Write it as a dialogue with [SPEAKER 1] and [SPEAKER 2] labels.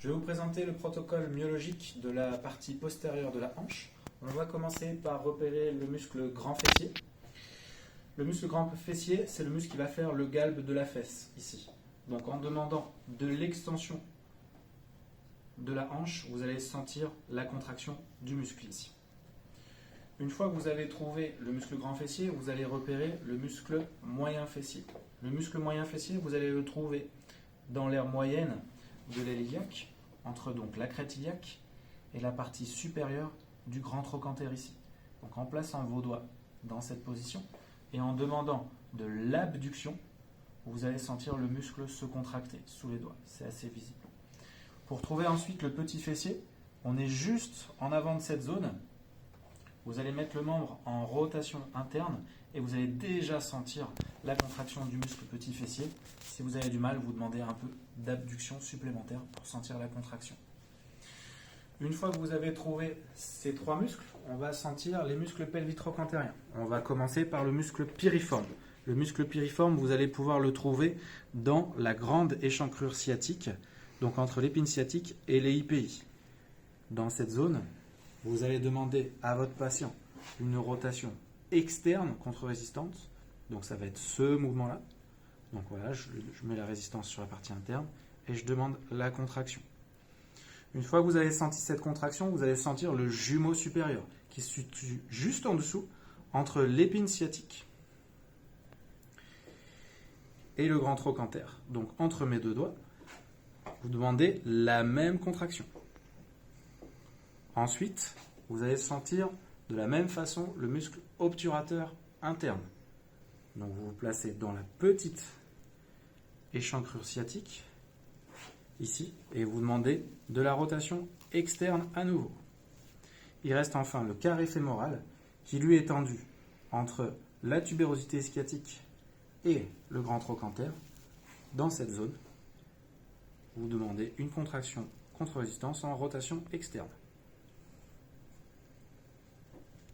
[SPEAKER 1] Je vais vous présenter le protocole myologique de la partie postérieure de la hanche. On va commencer par repérer le muscle grand fessier. Le muscle grand fessier, c'est le muscle qui va faire le galbe de la fesse, ici. Donc en demandant de l'extension de la hanche, vous allez sentir la contraction du muscle ici. Une fois que vous avez trouvé le muscle grand fessier, vous allez repérer le muscle moyen fessier. Le muscle moyen fessier, vous allez le trouver dans l'aire moyenne de l'aile iliaque, entre donc la crête iliaque et la partie supérieure du grand trochanter ici. Donc en plaçant vos doigts dans cette position et en demandant de l'abduction, vous allez sentir le muscle se contracter sous les doigts. C'est assez visible. Pour trouver ensuite le petit fessier, on est juste en avant de cette zone. Vous allez mettre le membre en rotation interne et vous allez déjà sentir la contraction du muscle petit fessier. Si vous avez du mal, vous demandez un peu d'abduction supplémentaire pour sentir la contraction. Une fois que vous avez trouvé ces trois muscles, on va sentir les muscles pelvitrochantériens. On va commencer par le muscle piriforme. Le muscle piriforme, vous allez pouvoir le trouver dans la grande échancrure sciatique, donc entre l'épine sciatique et les IPI. Dans cette zone, vous allez demander à votre patient une rotation externe contre-résistante. Donc ça va être ce mouvement-là. Donc voilà, je mets la résistance sur la partie interne et je demande la contraction. Une fois que vous avez senti cette contraction, vous allez sentir le jumeau supérieur qui se situe juste en dessous entre l'épine sciatique et le grand trochanter. Donc entre mes deux doigts, vous demandez la même contraction. Ensuite, vous allez sentir de la même façon le muscle obturateur interne. Donc vous vous placez dans la petite échancrure sciatique, ici, et vous demandez de la rotation externe à nouveau. Il reste enfin le carré fémoral, qui lui est tendu entre la tubérosité sciatique et le grand trochanter. Dans cette zone, vous demandez une contraction contre-résistance en rotation externe.